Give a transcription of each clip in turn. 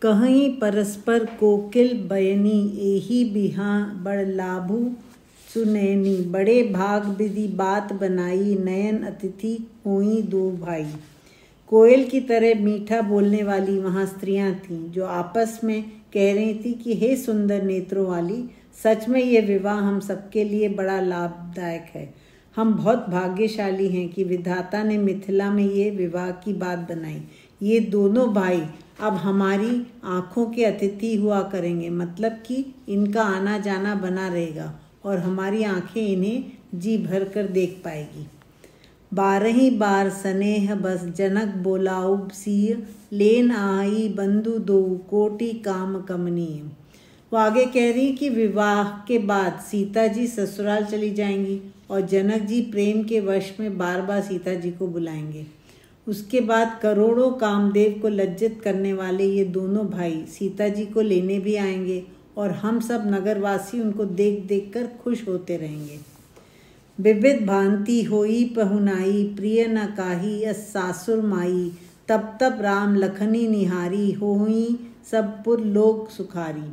कहीं परस्पर कोकिल बयनी, एही बिहा बड़ लाभु सुनैनी। बड़े भाग विधि बात बनाई, नयन अतिथि होई दो भाई। कोयल की तरह मीठा बोलने वाली वहाँ स्त्रियाँ थीं जो आपस में कह रही थी कि हे सुंदर नेत्रों वाली, सच में ये विवाह हम सबके लिए बड़ा लाभदायक है। हम बहुत भाग्यशाली हैं कि विधाता ने मिथिला में ये विवाह की बात बनाई। ये दोनों भाई अब हमारी आँखों के अतिथि हुआ करेंगे, मतलब कि इनका आना जाना बना रहेगा और हमारी आँखें इन्हें जी भर कर देख पाएगी। 12 बार स्नेह बस जनक बोलाउब सिय, लेन आई बंधु दो कोटि काम कमनीय। वो आगे कह रही कि विवाह के बाद सीता जी ससुराल चली जाएंगी और जनक जी प्रेम के वश में बार बार सीता जी को बुलाएंगे। उसके बाद करोड़ों कामदेव को लज्जित करने वाले ये दोनों भाई सीता जी को लेने भी आएंगे और हम सब नगरवासी उनको देख देख कर खुश होते रहेंगे। विविध भांति होई पहुनाई, प्रिय न काही अस सासुर माई। तब तब राम लखनी निहारी, होई सब पुर लोक सुखारी।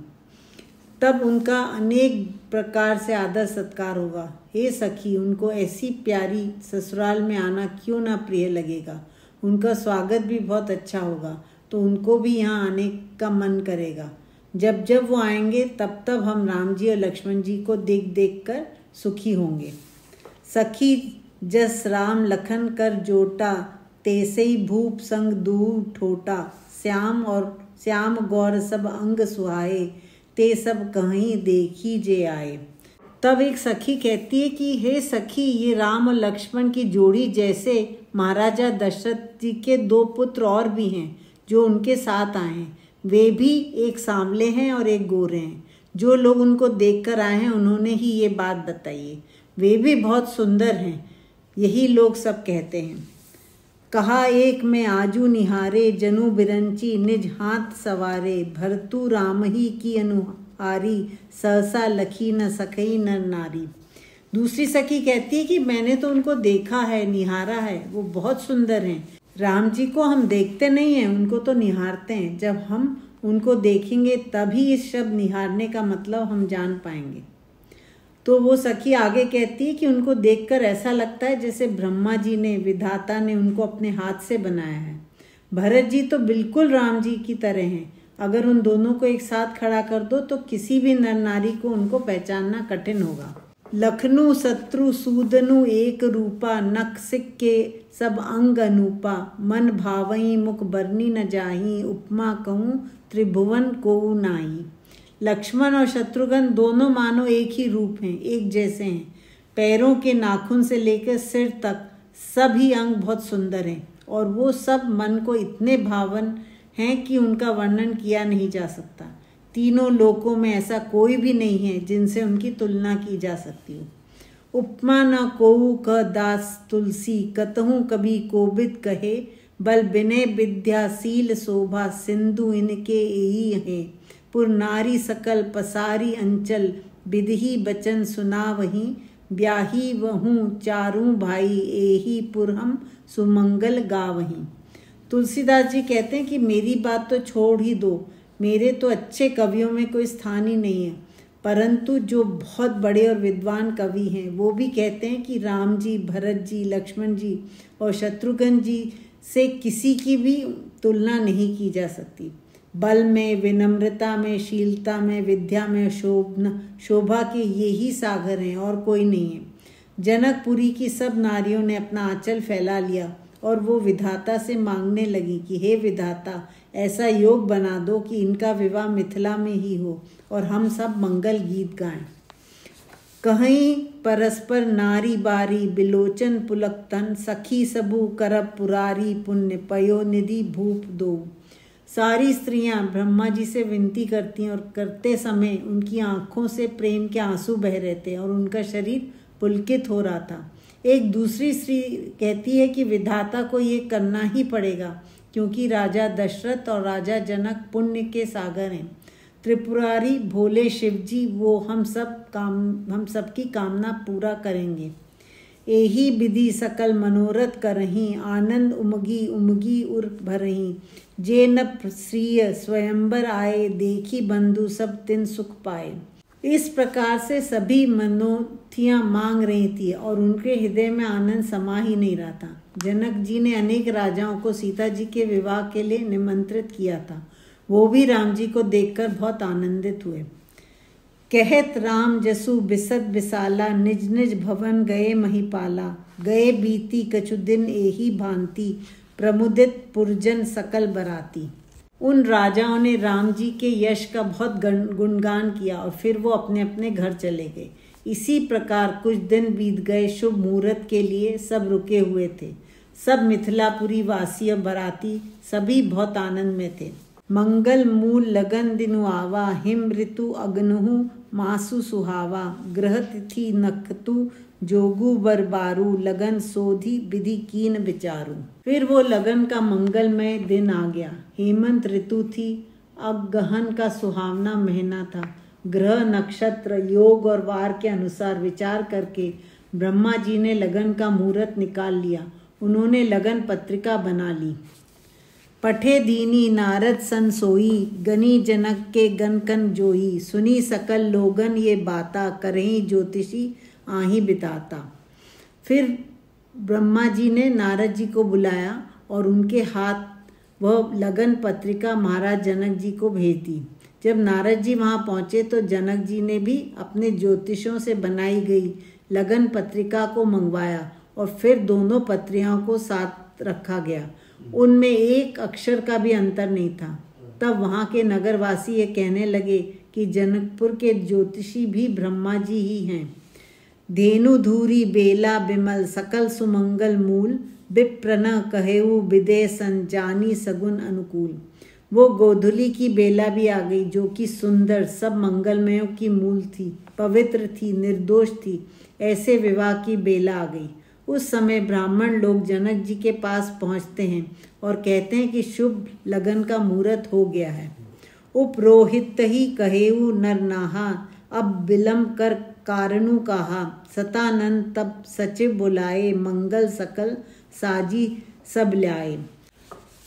तब उनका अनेक प्रकार से आदर सत्कार होगा। हे सखी, उनको ऐसी प्यारी ससुराल में आना क्यों ना प्रिय लगेगा। उनका स्वागत भी बहुत अच्छा होगा, तो उनको भी यहाँ आने का मन करेगा। जब जब वो आएंगे तब तब हम राम जी और लक्ष्मण जी को देख देख कर सुखी होंगे। सखी जस राम लखन कर जोटा, तैसे ही भूप संग दूर ठोटा। श्याम गौर सब अंग सुहाए, ते सब कहीं देखी जे आए। तब एक सखी कहती है कि हे सखी, ये राम और लक्ष्मण की जोड़ी जैसे महाराजा दशरथ जी के 2 पुत्र और भी हैं जो उनके साथ आए हैं। वे भी एक सांवले हैं और एक गोरे हैं। जो लोग उनको देखकर आए हैं उन्होंने ही ये बात बताई है। वे भी बहुत सुंदर हैं, यही लोग सब कहते हैं। कहा एक में आजू निहारे, जनु बिरंची निज हाथ सवारे। भरतु राम ही की अनुहारी, सहसा लखी न सकई नर नारी। दूसरी सखी कहती है कि मैंने तो उनको देखा है, निहारा है, वो बहुत सुंदर हैं। राम जी को हम देखते नहीं हैं, उनको तो निहारते हैं। जब हम उनको देखेंगे तभी इस शब्द निहारने का मतलब हम जान पाएंगे। तो वो सखी आगे कहती है कि उनको देखकर ऐसा लगता है जैसे ब्रह्मा जी ने, विधाता ने उनको अपने हाथ से बनाया है। भरत जी तो बिल्कुल राम जी की तरह हैं। अगर उन दोनों को एक साथ खड़ा कर दो तो किसी भी नर नारी को उनको पहचानना कठिन होगा। लखनु शत्रु सूदनु एक रूपा, नख सिक के सब अंग अनूपा। मन भावई मुख बरनी न जाही, उपमा कहूँ त्रिभुवन को नाई। लक्ष्मण और शत्रुघ्न दोनों मानो एक ही रूप हैं, एक जैसे हैं। पैरों के नाखून से लेकर सिर तक सभी अंग बहुत सुंदर हैं और वो सब मन को इतने भावन हैं कि उनका वर्णन किया नहीं जा सकता। तीनों लोकों में ऐसा कोई भी नहीं है जिनसे उनकी तुलना की जा सकती हो। उपमा न कोऊ क दास तुलसी, कतहूँ कभी कोबिद कहे। बल विनय विद्याशील शोभा, सिंधु इनके यही है। पुर नारी सकल पसारी अंचल, विधि बचन सुना वहीं। ब्याही वहूँ चारों भाई, एही पुर हम सुमंगल गावहीं। तुलसीदास जी कहते हैं कि मेरी बात तो छोड़ ही दो, मेरे तो अच्छे कवियों में कोई स्थान ही नहीं है। परंतु जो बहुत बड़े और विद्वान कवि हैं वो भी कहते हैं कि राम जी, भरत जी, लक्ष्मण जी और शत्रुघ्न जी से किसी की भी तुलना नहीं की जा सकती। बल में, विनम्रता में, शीलता में, विद्या में, शोभा के यही सागर हैं और कोई नहीं है। जनकपुरी की सब नारियों ने अपना आंचल फैला लिया और वो विधाता से मांगने लगी कि हे विधाता, ऐसा योग बना दो कि इनका विवाह मिथिला में ही हो और हम सब मंगल गीत गाएं। कहीं परस्पर नारी बारी, बिलोचन पुलक तन। सखी सबू करब पुरारी, पुण्य पयो निधि भूप दो। सारी स्त्रियां ब्रह्मा जी से विनती करती हैं और करते समय उनकी आंखों से प्रेम के आंसू बह रहे थे और उनका शरीर पुलकित हो रहा था। एक दूसरी स्त्री कहती है कि विधाता को ये करना ही पड़ेगा क्योंकि राजा दशरथ और राजा जनक पुण्य के सागर हैं। त्रिपुरारी भोले शिवजी वो हम सबकी कामना पूरा करेंगे। एही विधि सकल मनोरथ करहीं, आनंद उमगी उमगी उर भरहीं। जे न श्रीय स्वयंवर आए, देखी बंधु सब तिन सुख पाए। इस प्रकार से सभी मनोथियां मांग रही थी और उनके हृदय में आनंद समा ही नहीं रहा था। जनक जी ने अनेक राजाओं को सीता जी के विवाह के लिए निमंत्रित किया था। वो भी राम जी को देखकर बहुत आनंदित हुए। कहत राम जसु बिसत बिसाला, निज निज भवन गए महिपाला। गए बीती कछु दिन एही भांति, प्रमुदित पुरजन सकल बराती। उन राजाओं ने राम जी के यश का बहुत गुणगान किया और फिर वो अपने अपने घर चले गए। इसी प्रकार कुछ दिन बीत गए। शुभ मुहूर्त के लिए सब रुके हुए थे। सब मिथिलापुरी वासी और बराती सभी बहुत आनंद में थे। मंगल मूल लगन दिनु आवा, हिम ऋतु अग्नहु मासु सुहावा। ग्रह तिथि नखतु जोगु बरबारू, लगन सोधी विधि कीन विचारू। फिर वो लगन का मंगलमय दिन आ गया। हेमंत ऋतु थी। अब गहन का सुहावना महीना था। ग्रह नक्षत्र योग और वार के अनुसार विचार करके ब्रह्मा जी ने लगन का मुहूर्त निकाल लिया। उन्होंने लगन पत्रिका बना ली। पठे दीनी नारद सन सोई, गनी जनक के गन कन जोई। सुनी सकल लोगन ये बाता, करही ज्योतिषी आही बिताता। फिर ब्रह्मा जी ने नारद जी को बुलाया और उनके हाथ वह लगन पत्रिका महाराज जनक जी को भेज दी। जब नारद जी वहाँ पहुँचे तो जनक जी ने भी अपने ज्योतिषों से बनाई गई लगन पत्रिका को मंगवाया और फिर दोनों पत्रिकाओं को साथ रखा गया। उनमें एक अक्षर का भी अंतर नहीं था। तब वहाँ के नगरवासी ये कहने लगे कि जनकपुर के ज्योतिषी भी ब्रह्मा जी ही हैं। धेनु धूरी बेला बिमल, सकल सुमंगल मूल। विप्रन कहेऊ विदे संजानी सगुन अनुकूल। वो गोधुली की बेला भी आ गई जो कि सुंदर सब मंगलमयों की मूल थी, पवित्र थी, निर्दोष थी। ऐसे विवाह की बेला आ गई। उस समय ब्राह्मण लोग जनक जी के पास पहुँचते हैं और कहते हैं कि शुभ लगन का मुहूर्त हो गया है। उपरोहित ही कहेऊ नर नाहा, अब विलम्ब कर कारणु कहा। सतानंद तब सचिव बुलाए, मंगल सकल साजी सब ल्याए।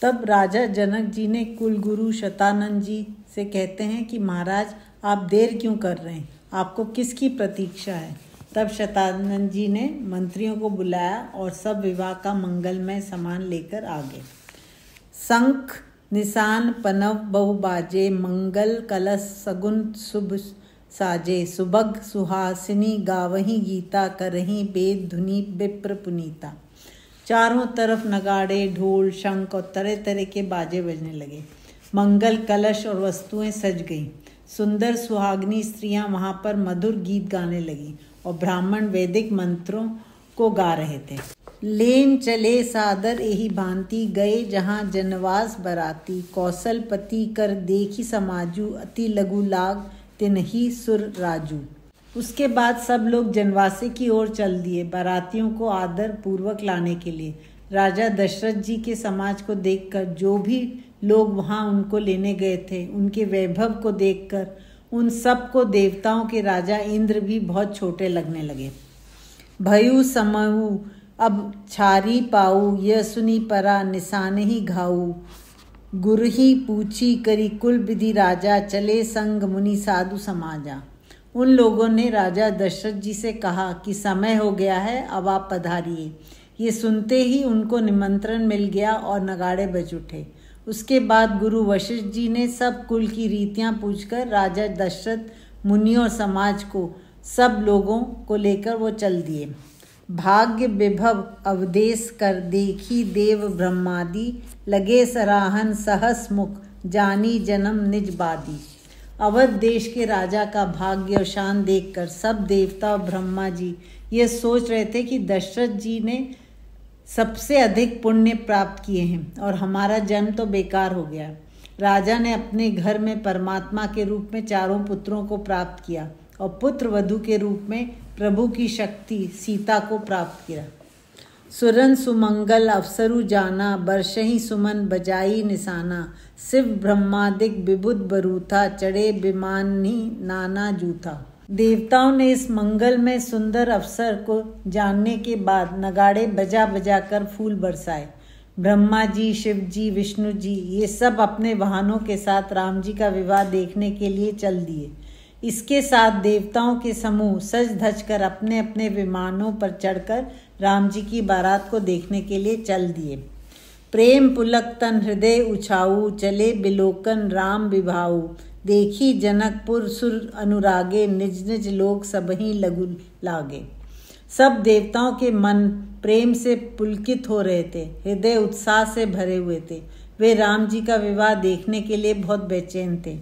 तब राजा जनक जी ने कुलगुरु शतानंद जी से कहते हैं कि महाराज आप देर क्यों कर रहे हैं, आपको किसकी प्रतीक्षा है। तब शतानंद जी ने मंत्रियों को बुलाया और सब विवाह का मंगलमय सामान लेकर आ गए। शंख निशान पनव बहु बाजे, मंगल कलश सगुन शुभ साजे। सुभग सुहासिनी गावही गीता, करही वेद धुनि विप्र पुनीता। चारों तरफ नगाड़े ढोल शंख और तरह तरह के बाजे बजने लगे। मंगल कलश और वस्तुएं सज गईं। सुंदर सुहागनी स्त्रियां वहां पर मधुर गीत गाने लगी और ब्राह्मण वैदिक मंत्रों को गा रहे थे। लेन चले सादर एही भांति, गए जहाँ जनवास बराती। कौशलपति कर देखी समाजू, अति लघु लाग तिनहि सुर राजू। उसके बाद सब लोग जनवासे की ओर चल दिए बारातियों को आदर पूर्वक लाने के लिए। राजा दशरथ जी के समाज को देखकर जो भी लोग वहां उनको लेने गए थे, उनके वैभव को देखकर उन सब को देवताओं के राजा इंद्र भी बहुत छोटे लगने लगे। भयु समहु अब छारी पाऊ, यह सुनी परा निशान ही घाऊ। गुरही पूछी करी कुल विधि राजा, चले संग मुनि साधु समाजा। उन लोगों ने राजा दशरथ जी से कहा कि समय हो गया है, अब आप पधारिए। ये सुनते ही उनको निमंत्रण मिल गया और नगाड़े बज उठे। उसके बाद गुरु वशिष्ठ जी ने सब कुल की रीतियां पूछकर राजा दशरथ मुनि और समाज को सब लोगों को लेकर वो चल दिए। भाग्य विभव अवदेश कर, देखी देव ब्रह्मादि। लगे सराहन सहस मुख, जानी जन्म निज बादी। अवध देश के राजा का भाग्य और शान देखकर सब देवता और ब्रह्मा जी ये सोच रहे थे कि दशरथ जी ने सबसे अधिक पुण्य प्राप्त किए हैं और हमारा जन्म तो बेकार हो गया। राजा ने अपने घर में परमात्मा के रूप में चारों पुत्रों को प्राप्त किया और पुत्र वधु के रूप में प्रभु की शक्ति सीता को प्राप्त किया। सुरन सुमंगल अवसरु जाना, बरसही सुमन बजाई निशाना। शिव ब्रह्मादिक विबुध बरूथा, चढ़े विमानी नाना जूथा। देवताओं ने इस मंगल में सुंदर अवसर को जानने के बाद नगाड़े बजा बजा कर फूल बरसाए। ब्रह्मा जी, शिव जी, विष्णु जी ये सब अपने वाहनों के साथ राम जी का विवाह देखने के लिए चल दिए। इसके साथ देवताओं के समूह सज धज कर अपने अपने विमानों पर चढ़कर राम जी की बारात को देखने के लिए चल दिए। प्रेम पुलक तन हृदय उछाऊ, चले बिलोकन राम विभाऊ। देखी जनकपुर सुर अनुरागे, निज निज लोक सबहीं लगु लागे। सब देवताओं के मन प्रेम से पुलकित हो रहे थे, हृदय उत्साह से भरे हुए थे। वे राम जी का विवाह देखने के लिए बहुत बेचैन थे।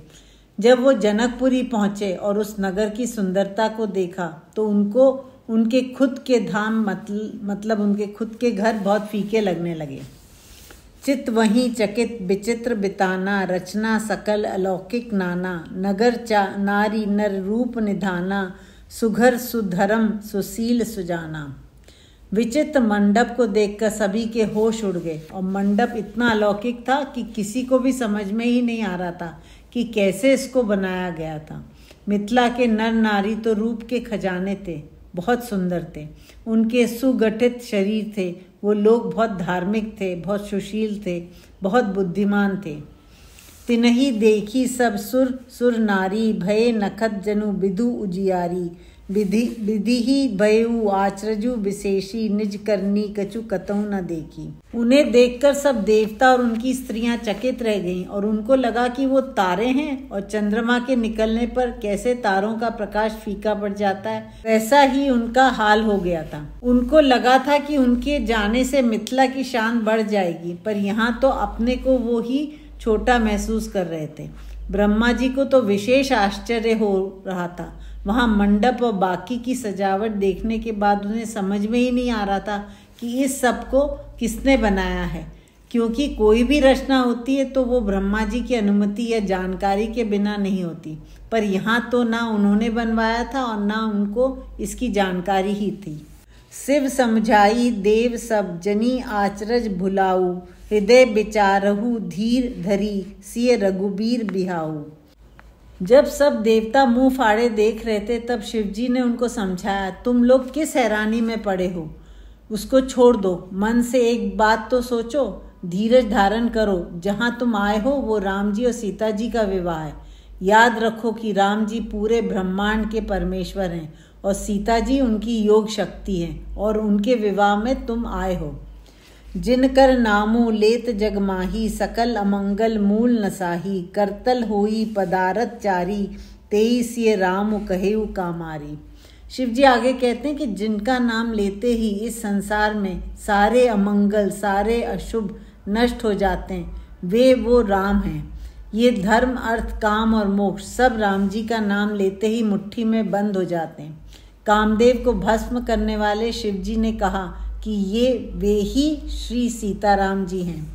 जब वो जनकपुरी पहुंचे और उस नगर की सुंदरता को देखा तो उनको उनके खुद के धाम मतलब उनके खुद के घर बहुत फीके लगने लगे। चित वहीं चकित विचित्र बिताना, रचना सकल अलौकिक नाना। नगर नारी नर रूप निधाना, सुघर सुधर्म सुशील सुजाना। विचित्र मंडप को देखकर सभी के होश उड़ गए और मंडप इतना अलौकिक था कि किसी को भी समझ में ही नहीं आ रहा था कि कैसे इसको बनाया गया था। मिथिला के नर नारी तो रूप के खजाने थे, बहुत सुंदर थे। उनके सुगठित शरीर थे। वो लोग बहुत धार्मिक थे, बहुत सुशील थे, बहुत बुद्धिमान थे। तिनहि देखी सब सुर सुर नारी, भये नखत जनु विदु उजियारी। विधि ही भयु आचरजु विशेषी, निज करनी कछु कतहु न देखी। उन्हें देखकर सब देवता और उनकी स्त्रियां चकित रह गईं और उनको लगा कि वो तारे हैं और चंद्रमा के निकलने पर कैसे तारों का प्रकाश फीका पड़ जाता है, वैसा ही उनका हाल हो गया था। उनको लगा था कि उनके जाने से मिथिला की शान बढ़ जाएगी, पर यहाँ तो अपने को वो ही छोटा महसूस कर रहे थे। ब्रह्मा जी को तो विशेष आश्चर्य हो रहा था। वहाँ मंडप और बाकी की सजावट देखने के बाद उन्हें समझ में ही नहीं आ रहा था कि इस सब को किसने बनाया है, क्योंकि कोई भी रचना होती है तो वो ब्रह्मा जी की अनुमति या जानकारी के बिना नहीं होती। पर यहाँ तो ना उन्होंने बनवाया था और ना उनको इसकी जानकारी ही थी। शिव समझाई देव सब, जनी आचरज भुलाऊ। हृदय विचारहु धीर धरी, सिय रघुबीर बिहाऊ। जब सब देवता मुंह फाड़े देख रहे थे तब शिवजी ने उनको समझाया, तुम लोग किस हैरानी में पड़े हो, उसको छोड़ दो। मन से एक बात तो सोचो, धीरज धारण करो। जहाँ तुम आए हो वो राम जी और सीता जी का विवाह है। याद रखो कि राम जी पूरे ब्रह्मांड के परमेश्वर हैं और सीता जी उनकी योग शक्ति हैं और उनके विवाह में तुम आए हो। जिनकर नामो लेत जगमाही, सकल अमंगल मूल नसाही। करतल होई पदारत चारी, तेई सिय राम कहेउ कामारी। शिव जी आगे कहते हैं कि जिनका नाम लेते ही इस संसार में सारे अमंगल, सारे अशुभ नष्ट हो जाते हैं, वे वो राम हैं। ये धर्म, अर्थ, काम और मोक्ष सब राम जी का नाम लेते ही मुट्ठी में बंद हो जाते हैं। कामदेव को भस्म करने वाले शिव जी ने कहा कि ये वे ही श्री सीताराम जी हैं।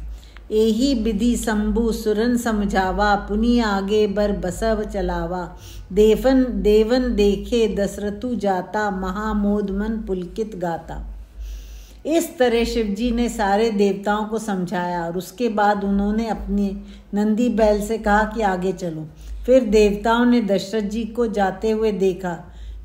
एही विधि शंभु सुरन समझावा, पुनि आगे बर बसव चलावा। देवन देखे दशरथु जाता, महामोद मन पुलकित गाता। इस तरह शिव जी ने सारे देवताओं को समझाया और उसके बाद उन्होंने अपने नंदी बैल से कहा कि आगे चलो। फिर देवताओं ने दशरथ जी को जाते हुए देखा,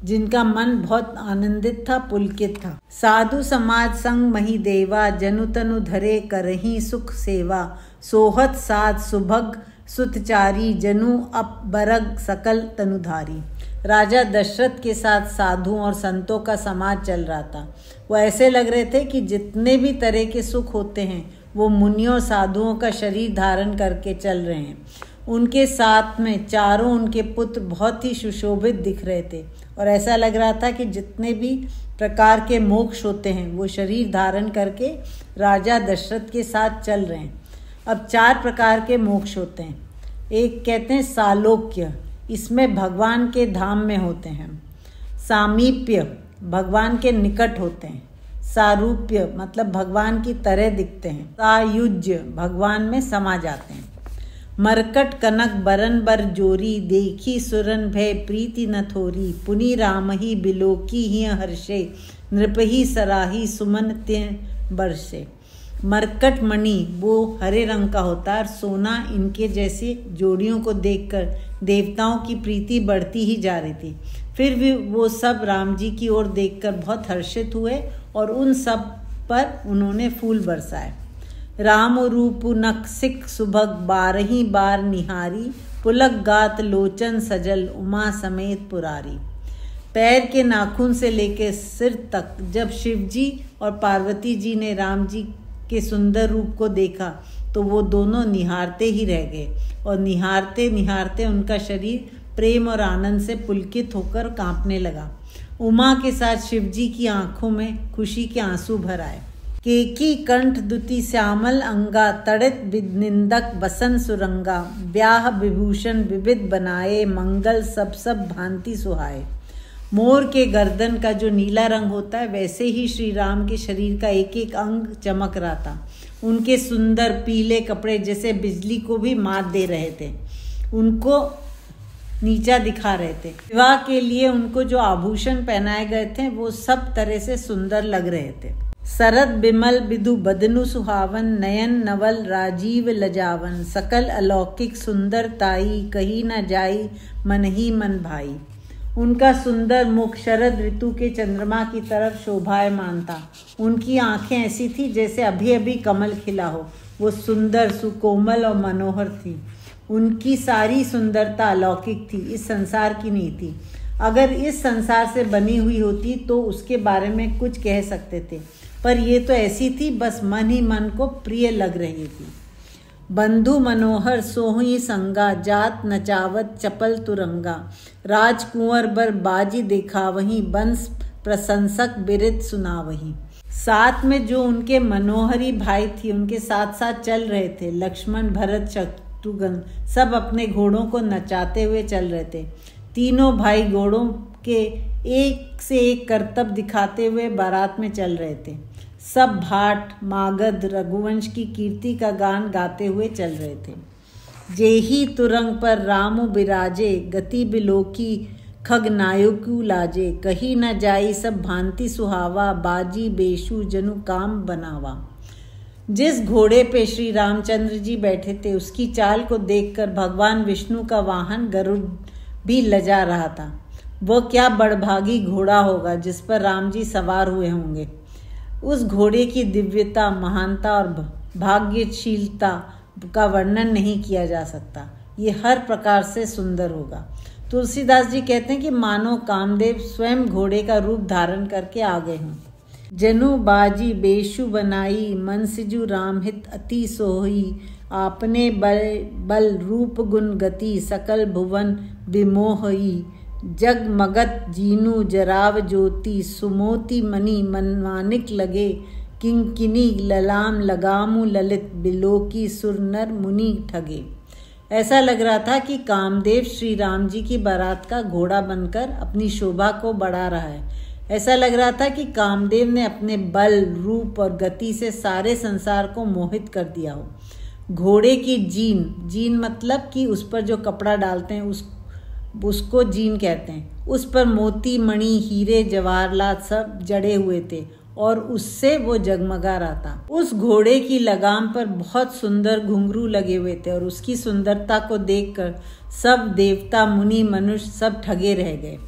जिनका मन बहुत आनंदित था, पुलकित था। साधु समाज संग मही देवा, जनु तनु धरे करही सुख सेवा। सोहत साध सुभग सुतचारी, जनु अप बरग सकल तनुधारी। राजा दशरथ के साथ साधुओं और संतों का समाज चल रहा था। वो ऐसे लग रहे थे कि जितने भी तरह के सुख होते हैं वो मुनियों और साधुओं का शरीर धारण करके चल रहे हैं। उनके साथ में चारों उनके पुत्र बहुत ही सुशोभित दिख रहे थे और ऐसा लग रहा था कि जितने भी प्रकार के मोक्ष होते हैं वो शरीर धारण करके राजा दशरथ के साथ चल रहे हैं। अब 4 प्रकार के मोक्ष होते हैं। एक कहते हैं सालोक्य, इसमें भगवान के धाम में होते हैं। सामीप्य, भगवान के निकट होते हैं। सारूप्य मतलब भगवान की तरह दिखते हैं। सायुज्य, भगवान में समा जाते हैं। मरकट कनक बरन बर जोरी, देखी सुरन भय प्रीति न थोरी। पुनि राम ही बिलोकी ही हर्षे, नृप ही सराही सुमन ते बरसे। मरकट मणि वो हरे रंग का होता है और सोना इनके जैसे जोड़ियों को देखकर देवताओं की प्रीति बढ़ती ही जा रही थी। फिर भी वो सब राम जी की ओर देखकर बहुत हर्षित हुए और उन सब पर उन्होंने फूल बरसाए। राम रूप नक्सिक सुभग 12 बार निहारी, पुलक गात लोचन सजल उमा समेत पुरारी। पैर के नाखून से लेकर सिर तक जब शिव जी और पार्वती जी ने राम जी के सुंदर रूप को देखा तो वो दोनों निहारते ही रह गए और निहारते निहारते उनका शरीर प्रेम और आनंद से पुलकित होकर कांपने लगा। उमा के साथ शिव जी की आंखों में खुशी के आंसू भर आए। केकी कंठ दुति श्यामल अंगा, तड़ित निंदक बसन सुरंगा। ब्याह विभूषण विविध बनाए, मंगल सब सब भांति सुहाए। मोर के गर्दन का जो नीला रंग होता है वैसे ही श्री राम के शरीर का एक एक अंग चमक रहा था। उनके सुंदर पीले कपड़े जैसे बिजली को भी मात दे रहे थे, उनको नीचा दिखा रहे थे। विवाह के लिए उनको जो आभूषण पहनाए गए थे वो सब तरह से सुंदर लग रहे थे। सरद बिमल बिदु बदनु सुहावन, नयन नवल राजीव लजावन। सकल अलौकिक सुंदर ताई, कही न जाई मन ही मन भाई। उनका सुंदर मुख शरद ऋतु के चंद्रमा की तरफ शोभायमान था। उनकी आंखें ऐसी थी जैसे अभी अभी कमल खिला हो। वो सुंदर सुकोमल और मनोहर थी। उनकी सारी सुंदरता अलौकिक थी, इस संसार की नहीं थी। अगर इस संसार से बनी हुई होती तो उसके बारे में कुछ कह सकते थे, पर ये तो ऐसी थी बस मन ही मन को प्रिय लग रही थी। बंधु मनोहर सोही संगा, जात नचावत चपल तुरंगा। राजकुंवर बर बाजी देखा वहीं, बंस प्रशंसक बिरित सुना वहीं। साथ में जो उनके मनोहरी भाई थी उनके साथ साथ चल रहे थे। लक्ष्मण भरत शत्रुघ्न सब अपने घोड़ों को नचाते हुए चल रहे थे। तीनों भाई घोड़ों के एक से एक करतब दिखाते हुए बारात में चल रहे थे। सब भाट मागध रघुवंश की कीर्ति का गान गाते हुए चल रहे थे। जेही तुरंग पर रामु बिराजे, गति बिलोकी खग नायकु लाजे। कही न जाई सब भांति सुहावा, बाजी बेशु जनु काम बनावा। जिस घोड़े पे श्री रामचंद्र जी बैठे थे उसकी चाल को देखकर भगवान विष्णु का वाहन गरुड़ भी लजा रहा था। वह क्या बड़भागी घोड़ा होगा जिस पर राम जी सवार हुए होंगे। उस घोड़े की दिव्यता, महानता और भाग्यशीलता का वर्णन नहीं किया जा सकता। ये हर प्रकार से सुंदर होगा। तुलसीदास जी कहते हैं कि मानो कामदेव स्वयं घोड़े का रूप धारण करके आ गए हों। जनु बाजी बेशु बनाई, मन सिजु राम हित अति सोही। आपने बल रूप गुण गति, सकल भुवन विमोहई। जगमगत जीनु जराव ज्योति, सुमोति मणि मनमानिक लगे। किंकिनी ललाम लगामु ललित, बिलोकी सुर नर मुनि ठगे। ऐसा लग रहा था कि कामदेव श्री राम जी की बारात का घोड़ा बनकर अपनी शोभा को बढ़ा रहा है। ऐसा लग रहा था कि कामदेव ने अपने बल रूप और गति से सारे संसार को मोहित कर दिया हो। घोड़े की जीन मतलब कि उस पर जो कपड़ा डालते हैं उसको जीन कहते हैं। उस पर मोती मणि हीरे जवाहरात सब जड़े हुए थे और उससे वो जगमगा रहा था। उस घोड़े की लगाम पर बहुत सुंदर घुंघरू लगे हुए थे और उसकी सुंदरता को देखकर सब देवता मुनि मनुष्य सब ठगे रह गए।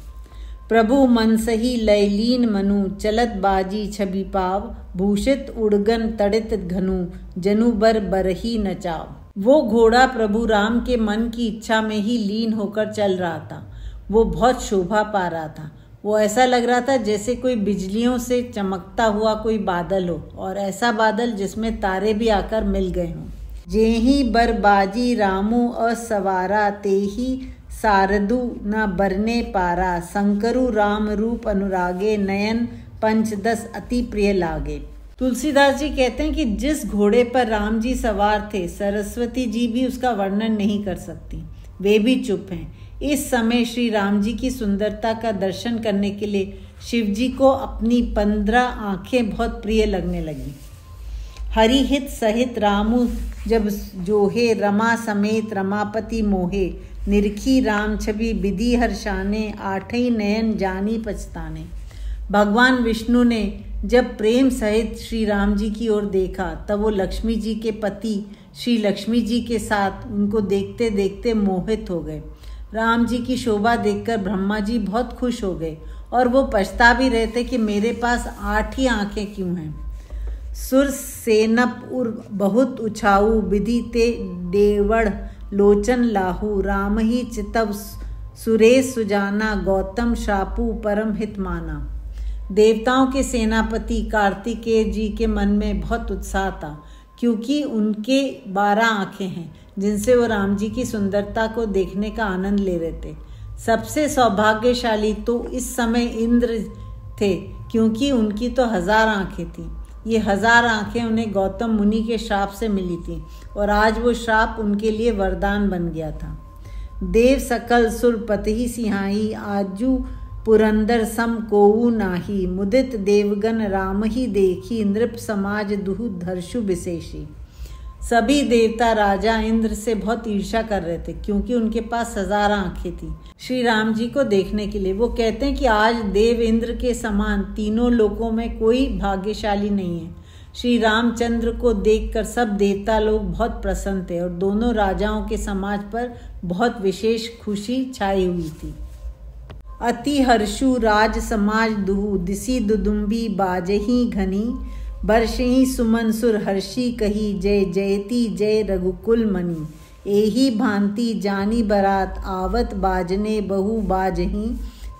प्रभु मन सही लयलीन मनु, चलत बाजी छवि पाव। भूषित उड़गन तड़ित घनु, जनु बर बरही नचाव। वो घोड़ा प्रभु राम के मन की इच्छा में ही लीन होकर चल रहा था। वो बहुत शोभा पा रहा था। वो ऐसा लग रहा था जैसे कोई बिजलियों से चमकता हुआ कोई बादल हो, और ऐसा बादल जिसमें तारे भी आकर मिल गए हों। जेही बरबाजी रामू असवारा, तेही सारदू न बरने पारा। शंकरु राम रूप अनुरागे, नयन पंचदस अति प्रिय लागे। तुलसीदास जी कहते हैं कि जिस घोड़े पर राम जी सवार थे सरस्वती जी भी उसका वर्णन नहीं कर सकती, वे भी चुप हैं। इस समय श्री राम जी की सुंदरता का दर्शन करने के लिए शिव जी को अपनी 15 आंखें बहुत प्रिय लगने लगी। हरिहित सहित रामु जब जोहे, रमा समेत रमापति मोहे। निरखी राम छवि विधि हर्षाने, 8 नयन जानी पछताने। भगवान विष्णु ने जब प्रेम सहित श्री राम जी की ओर देखा तब वो लक्ष्मी जी के पति श्री लक्ष्मी जी के साथ उनको देखते देखते मोहित हो गए। राम जी की शोभा देखकर ब्रह्मा जी बहुत खुश हो गए और वो पछता भी रहे थे कि मेरे पास 8 ही आंखें क्यों हैं। सुर सेनप उर बहुत उछाऊ विधि ते देवड़ लोचन लाहू राम ही चितव सुरेश सुजाना गौतम शापू परम हित माना। देवताओं के सेनापति कार्तिकेय जी के मन में बहुत उत्साह था क्योंकि उनके 12 आंखें हैं जिनसे वो राम जी की सुंदरता को देखने का आनंद ले रहे थे। सबसे सौभाग्यशाली तो इस समय इंद्र थे क्योंकि उनकी तो 1000 आंखें थीं। ये 1000 आंखें उन्हें गौतम मुनि के श्राप से मिली थीं और आज वो श्राप उनके लिए वरदान बन गया था। देव सकल सुर पतहि सिहाई आजू पुरंदर सम कोऊ नाही मुदित देवगन राम ही देखी नृप समाज दुहु धर्षु विशेषी। सभी देवता राजा इंद्र से बहुत ईर्ष्या कर रहे थे क्योंकि उनके पास 1000 आंखें थी श्री राम जी को देखने के लिए। वो कहते हैं कि आज देव इंद्र के समान तीनों लोकों में कोई भाग्यशाली नहीं है। श्री रामचंद्र को देखकर सब देवता लोग बहुत प्रसन्न थे और दोनों राजाओं के समाज पर बहुत विशेष खुशी छाई हुई थी। अति हर्षु राज समाज दुहु दिसी दुदुम्बी बाजही घनी बरसही सुमन सुर हर्षी कही जय जयती जय रघुकुल मणि। एही भांति जानी बरात आवत बाजने बहु बाजही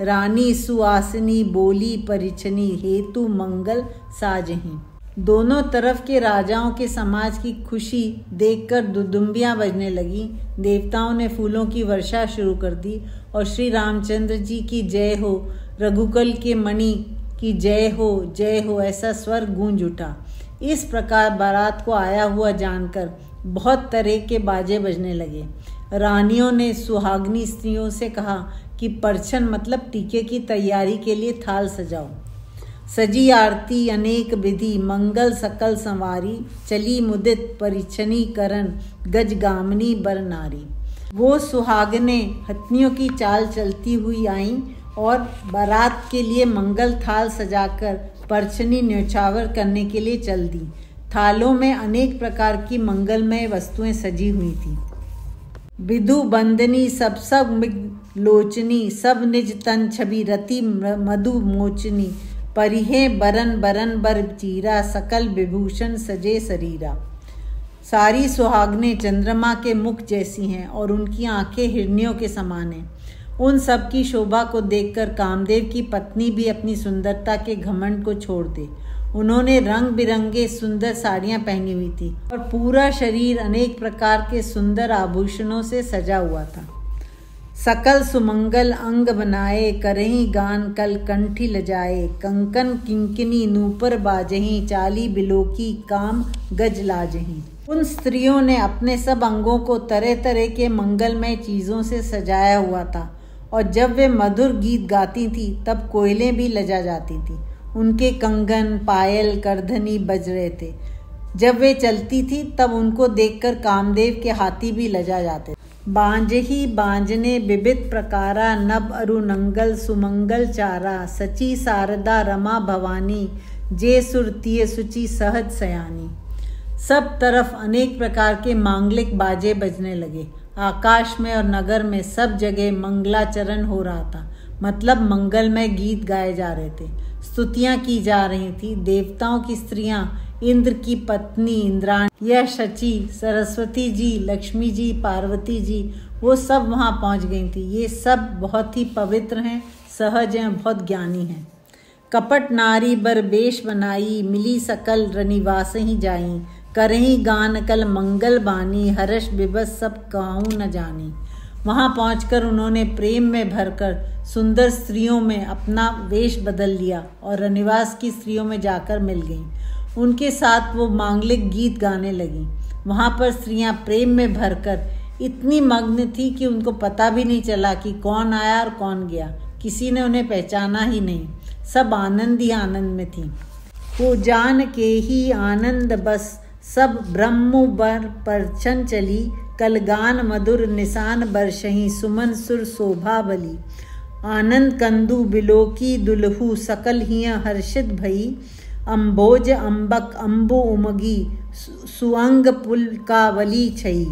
रानी सुआसनी बोली परिछनी हेतु मंगल साजही। दोनों तरफ के राजाओं के समाज की खुशी देखकर दुदुम्बियां बजने लगी। देवताओं ने फूलों की वर्षा शुरू कर दी और श्री रामचंद्र जी की जय हो, रघुकुल के मणि की जय हो ऐसा स्वर गूंज उठा। इस प्रकार बारात को आया हुआ जानकर बहुत तरह के बाजे बजने लगे। रानियों ने सुहागनी स्त्रियों से कहा कि परछन मतलब टीके की तैयारी के लिए थाल सजाओ। सजी आरती अनेक विधि मंगल सकल संवारी चली मुदित परिछनी करन गज गामनी बर नारी। वो सुहागने हथनियों की चाल चलती हुई आईं और बारात के लिए मंगल थाल सजाकर परछनी न्यौछावर करने के लिए चल दी। थालों में अनेक प्रकार की मंगलमय वस्तुएं सजी हुई थी। विधु बंदनी सब लोचनी सब निज तन छवि रति मधु मोचनी परिहे बरन बरन बर चीरा सकल विभूषण सजे शरीरा। सारी सुहागनें चंद्रमा के मुख जैसी हैं और उनकी आंखें हिरनियों के समान हैं। उन सब की शोभा को देखकर कामदेव की पत्नी भी अपनी सुंदरता के घमंड को छोड़ दे। उन्होंने रंग बिरंगे सुंदर साड़ियां पहनी हुई थी और पूरा शरीर अनेक प्रकार के सुंदर आभूषणों से सजा हुआ था। सकल सुमंगल अंग बनाए करही गान कल कंठी लजाए कंकन किंकिनी नूपर बाजही चाली बिलोकी काम गज लाजही। उन स्त्रियों ने अपने सब अंगों को तरह तरह के मंगलमय चीज़ों से सजाया हुआ था और जब वे मधुर गीत गाती थी तब कोयलें भी लजा जाती थी। उनके कंगन पायल करधनी बज रहे थे। जब वे चलती थी तब उनको देखकर कामदेव के हाथी भी लजा जाते। बांजही बांजने विविध प्रकारा नभ अरु नंगल सुमंगल चारा सची शारदा रमा भवानी जे सुरतीय सुचि सहज सयानी। सब तरफ अनेक प्रकार के मांगलिक बाजे बजने लगे। आकाश में और नगर में सब जगह मंगलाचरण हो रहा था, मतलब मंगलमय गीत गाए जा रहे थे, स्तुतियां की जा रही थी। देवताओं की स्त्रियां, इंद्र की पत्नी इंद्राणी, यह शची, सरस्वती जी, लक्ष्मी जी, पार्वती जी, वो सब वहाँ पहुँच गई थी। ये सब बहुत ही पवित्र हैं, सहज हैं, बहुत ज्ञानी हैं। कपट नारी बर बेश बनाई मिली सकल रनिवास ही जाई करही गान कल मंगल बानी हर्ष विबस सब कहूँ न जानी। वहाँ पहुंचकर उन्होंने प्रेम में भरकर सुंदर स्त्रियों में अपना वेश बदल लिया और रनिवास की स्त्रियों में जाकर मिल गईं। उनके साथ वो मांगलिक गीत गाने लगीं। वहाँ पर स्त्रियां प्रेम में भरकर इतनी मग्न थी कि उनको पता भी नहीं चला कि कौन आया और कौन गया। किसी ने उन्हें पहचाना ही नहीं। सब आनंद ही आनंद में थी। वो जान के ही आनंद बस सब ब्रह्म बर परछन चली कलगान मधुर निशान बरसही सुमन सुर शोभा बली। आनंद कंदु बिलोकी दुलहु सकल हिया हर्षित भई अम्भोज अम्बक अम्बु उमगी सुअंग पुलकावली छई।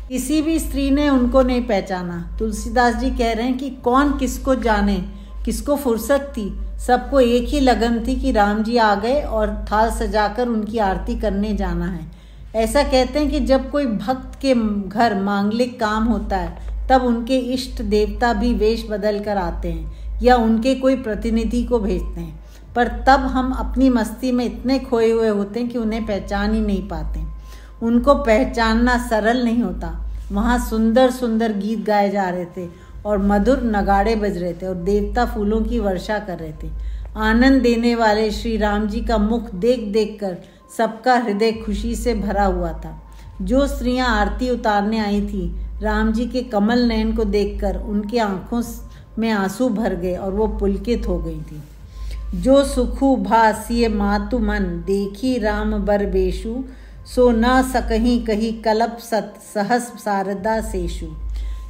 किसी भी स्त्री ने उनको नहीं पहचाना। तुलसीदास जी कह रहे हैं कि कौन किसको जाने, किसको फुर्सत थी। सबको एक ही लगन थी कि राम जी आ गए और थाल सजाकर उनकी आरती करने जाना है। ऐसा कहते हैं कि जब कोई भक्त के घर मांगलिक काम होता है तब उनके इष्ट देवता भी वेश बदल कर आते हैं या उनके कोई प्रतिनिधि को भेजते हैं, पर तब हम अपनी मस्ती में इतने खोए हुए होते हैं कि उन्हें पहचान ही नहीं पाते। उनको पहचानना सरल नहीं होता। वहाँ सुंदर सुंदर गीत गाए जा रहे थे और मधुर नगाड़े बज रहे थे और देवता फूलों की वर्षा कर रहे थे। आनंद देने वाले श्री राम जी का मुख देख देख कर सबका हृदय खुशी से भरा हुआ था। जो स्त्रियां आरती उतारने आई थी, राम जी के कमल नयन को देखकर उनकी आंखों में आंसू भर गए और वो पुलकित हो गई थी। जो सुखु भासिय मातु मन देखी राम बर बेशु, सो न सकही कही कलप सत सहस शारदा सेशु।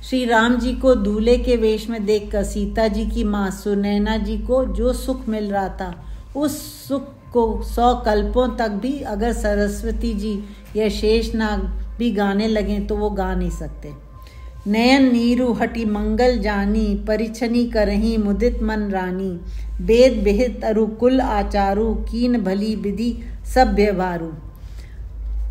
श्री राम जी को दूल्हे के वेश में देखकर सीता जी की माँ सुनैना जी को जो सुख मिल रहा था, उस सुख को 100 कल्पों तक भी अगर सरस्वती जी या शेषनाग भी गाने लगें तो वो गा नहीं सकते। नयन नीरु हटि मंगल जानी, परिछनी करही मुदित मन रानी। वेद विहित अरु कुल आचारु, कीन भली विधि सब व्यवहारु।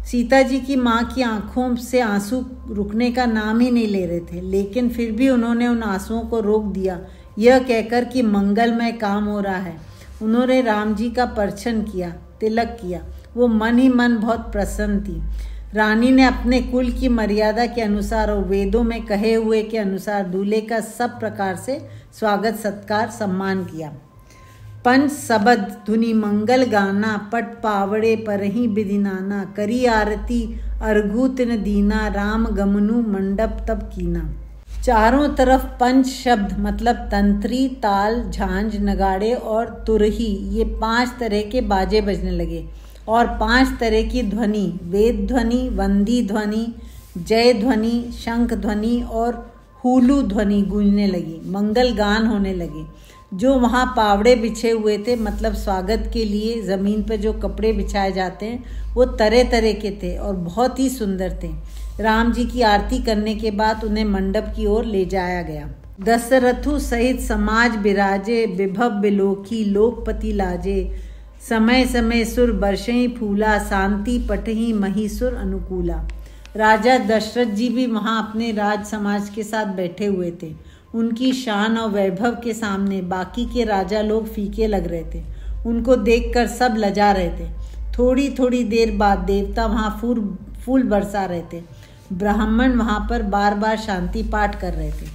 सीता जी की माँ की आंखों से आंसू रुकने का नाम ही नहीं ले रहे थे, लेकिन फिर भी उन्होंने उन आंसुओं को रोक दिया, यह कहकर कि मंगलमय काम हो रहा है। उन्होंने राम जी का परछन किया, तिलक किया। वो मन ही मन बहुत प्रसन्न थी। रानी ने अपने कुल की मर्यादा के अनुसार और वेदों में कहे हुए के अनुसार दूल्हे का सब प्रकार से स्वागत सत्कार सम्मान किया। पंच सबद धुनि मंगल गाना, पट पावड़े परही बिदिनाना। करी आरती अर्घु तिन दीना, राम गमनु मंडप तब कीना। चारों तरफ पंच शब्द मतलब तंत्री, ताल, झांझ, नगाड़े और तुरही, ये 5 तरह के बाजे बजने लगे और 5 तरह की ध्वनि, वेद ध्वनि, वंदी ध्वनि, जय ध्वनि, शंख ध्वनि और हुलू ध्वनि गूंजने लगी। मंगल गान होने लगे। जो वहाँ पावड़े बिछे हुए थे, मतलब स्वागत के लिए ज़मीन पर जो कपड़े बिछाए जाते हैं, वो तरह तरह के थे और बहुत ही सुंदर थे। राम जी की आरती करने के बाद उन्हें मंडप की ओर ले जाया गया। दशरथु सहित समाज बिराजे, विभव बिलोकी लोकपति लाजे। समय समय सुर बरसई फूला, शांति पटही महिसुर अनुकूला। राजा दशरथ जी भी वहाँ अपने राज समाज के साथ बैठे हुए थे। उनकी शान और वैभव के सामने बाकी के राजा लोग फीके लग रहे थे। उनको देखकर सब लजा रहे थे। थोड़ी थोड़ी देर बाद देवता वहाँ फूल बरसा रहे थे। ब्राह्मण वहाँ पर बार बार शांति पाठ कर रहे थे।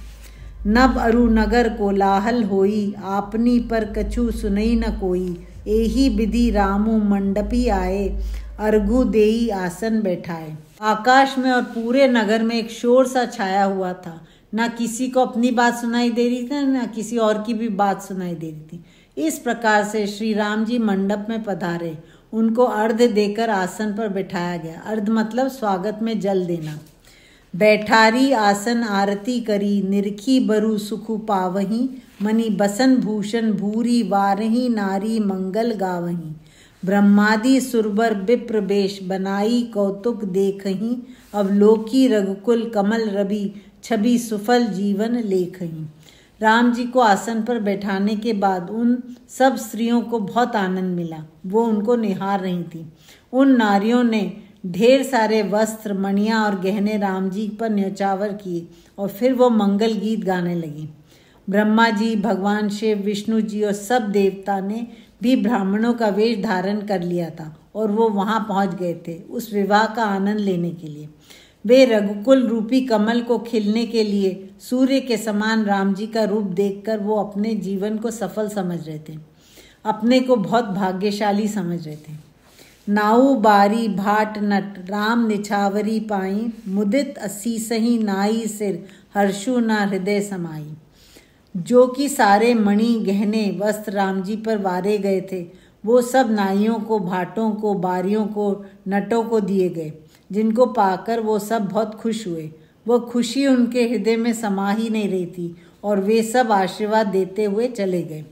नभ अरु नगर कोलाहल होई, आपनी पर कछु सुनई न कोई। एही विधि रामू मंडपी आए, अर्घु देई आसन बैठाए। आकाश में और पूरे नगर में एक शोर सा छाया हुआ था। ना किसी को अपनी बात सुनाई दे रही थी, ना किसी और की भी बात सुनाई दे रही थी। इस प्रकार से श्री राम जी मंडप में पधारे। उनको अर्घ देकर आसन पर बैठाया गया। अर्घ मतलब स्वागत में जल देना। बैठारी आसन आरती करी, निरखी बरु सुखु पावही। मणि बसन भूषण भूरी, वारही नारी मंगल गावही। ब्रह्मादि सुरबर विप्र बेश, बनाई कौतुक देखही। अवलोकी रघुकुल कमल रवि, छवि सुफल जीवन लेखही। राम जी को आसन पर बैठाने के बाद उन सब स्त्रियों को बहुत आनंद मिला। वो उनको निहार रही थी। उन नारियों ने ढेर सारे वस्त्र, मणियाँ और गहने राम जी पर न्यौछावर किए और फिर वो मंगल गीत गाने लगी। ब्रह्मा जी, भगवान शिव, विष्णु जी और सब देवता ने भी ब्राह्मणों का वेश धारण कर लिया था और वो वहाँ पहुँच गए थे उस विवाह का आनंद लेने के लिए। वे रघुकुल रूपी कमल को खिलने के लिए सूर्य के समान राम जी का रूप देखकर वो अपने जीवन को सफल समझ रहे थे, अपने को बहुत भाग्यशाली समझ रहे थे। नाऊ बारी भाट नट, राम निछावरी पाई। मुदित असीसही नाई सिर, हर्षु ना हृदय समाई। जो कि सारे मणि, गहने, वस्त्र राम जी पर वारे गए थे, वो सब नाइयों को, भाटों को, बारियों को, नटों को दिए गए, जिनको पाकर वो सब बहुत खुश हुए। वो खुशी उनके हृदय में समा ही नहीं रही थी और वे सब आशीर्वाद देते हुए चले गए।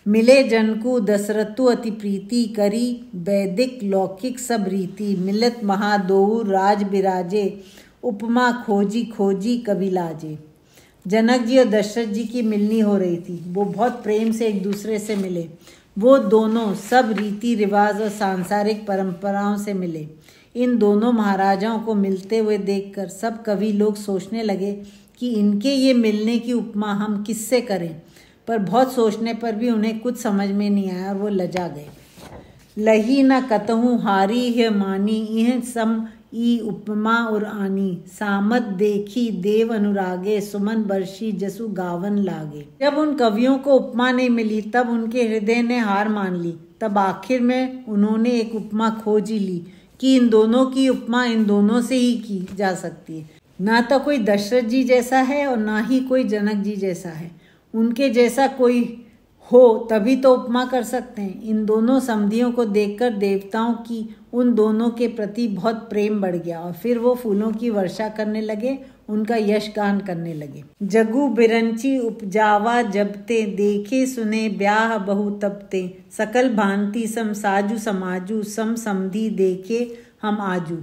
मिले जनकु दशरथु अति प्रीति, करी वैदिक लौकिक सब रीति, मिलत महादोऊ राज बिराजे, उपमा खोजी खोजी कवि लाजे। जनक जी और दशरथ जी की मिलनी हो रही थी। वो बहुत प्रेम से एक दूसरे से मिले। वो दोनों सब रीति रिवाज और सांसारिक परंपराओं से मिले। इन दोनों महाराजाओं को मिलते हुए देखकर सब कवि लोग सोचने लगे कि इनके ये मिलने की उपमा हम किससे करें, पर बहुत सोचने पर भी उन्हें कुछ समझ में नहीं आया और वो लजा गए। लही न कतहु हारी है मानी, यह सम ई उपमा और आनी, सामत देखी देव अनुरागे, सुमन बरसी जसु गावन लागे। जब उन कवियों को उपमा नहीं मिली तब उनके हृदय ने हार मान ली। तब आखिर में उन्होंने एक उपमा खोज ही ली कि इन दोनों की उपमा इन दोनों से ही की जा सकती है। ना तो कोई दशरथ जी जैसा है और ना ही कोई जनक जी जैसा है। उनके जैसा कोई हो तभी तो उपमा कर सकते हैं। इन दोनों समधियों को देखकर देवताओं की उन दोनों के प्रति बहुत प्रेम बढ़ गया और फिर वो फूलों की वर्षा करने लगे, उनका यश गान करने लगे। जगु बिरंची उपजावा जबते, देखे सुने ब्याह बहु तबते, सकल भांति सम साजु समाजु, सम समधि देखे हम आजू।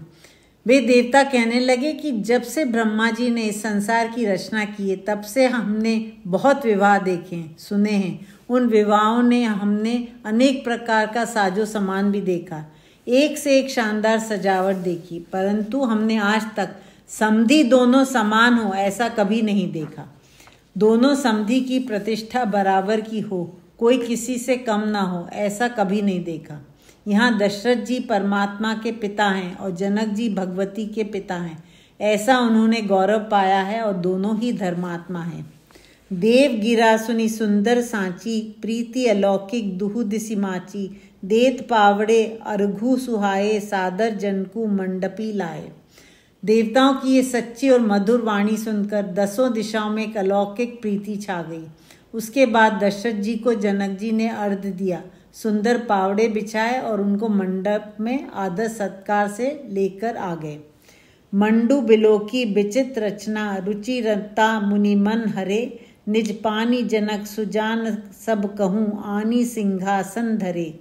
वे देवता कहने लगे कि जब से ब्रह्मा जी ने इस संसार की रचना की है तब से हमने बहुत विवाह देखे हैं, सुने हैं। उन विवाहों ने हमने अनेक प्रकार का साजो सामान भी देखा, एक से एक शानदार सजावट देखी, परंतु हमने आज तक समधि दोनों समान हो ऐसा कभी नहीं देखा। दोनों समधि की प्रतिष्ठा बराबर की हो, कोई किसी से कम ना हो, ऐसा कभी नहीं देखा। यहाँ दशरथ जी परमात्मा के पिता हैं और जनक जी भगवती के पिता हैं, ऐसा उन्होंने गौरव पाया है और दोनों ही धर्मात्मा हैं। देव गिरा सुनी सुंदर सांची, प्रीति अलौकिक दुहु दिसि माची, देत पावड़े अर्घु सुहाए, सादर जनकु मंडपी लाए। देवताओं की ये सच्ची और मधुर वाणी सुनकर दसों दिशाओं में एक अलौकिक प्रीति छा गई। उसके बाद दशरथ जी को जनक जी ने अर्घ्य दिया, सुंदर पावड़े बिछाए और उनको मंडप में आदर सत्कार से लेकर आ गए। मंडू बिलोकी विचित्र रचना, रुचि रता मुनि मन हरे, निज पानी जनक सुजान सब कहूँ, आनी सिंहासन धरे।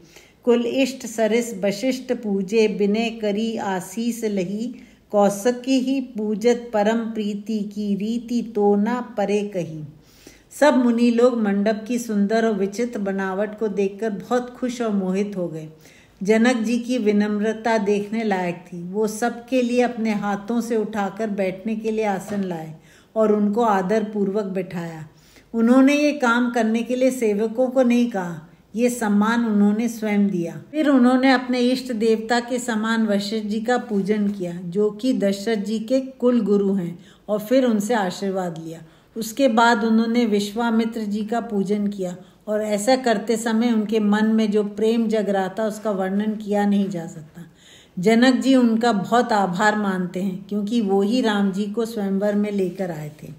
कुल इष्ट सरिस वशिष्ठ पूजे, विनय करी आशीष लही, कौशिकी ही पूजत परम प्रीति की, रीति तो ना परे कही। सब मुनि लोग मंडप की सुंदर और विचित्र बनावट को देखकर बहुत खुश और मोहित हो गए। जनक जी की विनम्रता देखने लायक थी। वो सबके लिए अपने हाथों से उठाकर बैठने के लिए आसन लाए और उनको आदर पूर्वक बिठाया। उन्होंने ये काम करने के लिए सेवकों को नहीं कहा, ये सम्मान उन्होंने स्वयं दिया। फिर उन्होंने अपने इष्ट देवता के समान वशिष्ठ जी का पूजन किया, जो कि दशरथ जी के कुल गुरु हैं, और फिर उनसे आशीर्वाद लिया। उसके बाद उन्होंने विश्वामित्र जी का पूजन किया और ऐसा करते समय उनके मन में जो प्रेम जग रहा था उसका वर्णन किया नहीं जा सकता। जनक जी उनका बहुत आभार मानते हैं क्योंकि वो ही राम जी को स्वयंवर में लेकर आए थे।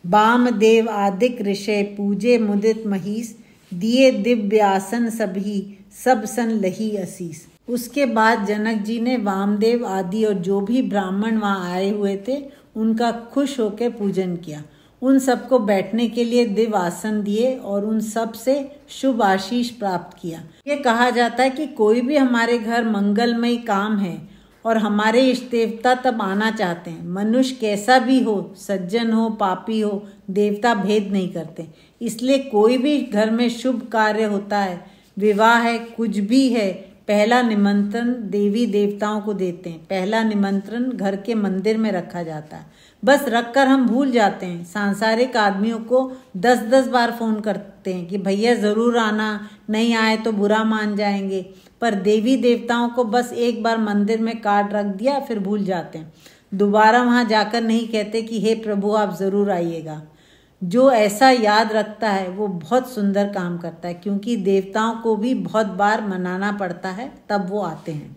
वामदेव आदिक ऋषि पूजे मुदित महीस, दिए दिव्य आसन सभी, सब सन लही असीस। उसके बाद जनक जी ने वामदेव आदि और जो भी ब्राह्मण वहाँ आए हुए थे उनका खुश होकर पूजन किया। उन सबको बैठने के लिए दिव्य आसन दिए और उन सब से शुभ आशीष प्राप्त किया। ये कहा जाता है कि कोई भी हमारे घर मंगलमय काम है और हमारे इष्ट देवता तब आना चाहते हैं। मनुष्य कैसा भी हो, सज्जन हो पापी हो, देवता भेद नहीं करते। इसलिए कोई भी घर में शुभ कार्य होता है, विवाह है, कुछ भी है, पहला निमंत्रण देवी देवताओं को देते हैं। पहला निमंत्रण घर के मंदिर में रखा जाता है। बस रखकर हम भूल जाते हैं। सांसारिक आदमियों को 10-10 बार फोन करते हैं कि भैया ज़रूर आना, नहीं आए तो बुरा मान जाएंगे। पर देवी देवताओं को बस एक बार मंदिर में कार्ड रख दिया फिर भूल जाते हैं। दोबारा वहाँ जाकर नहीं कहते कि हे प्रभु आप ज़रूर आइएगा। जो ऐसा याद रखता है वो बहुत सुंदर काम करता है, क्योंकि देवताओं को भी बहुत बार मनाना पड़ता है तब वो आते हैं।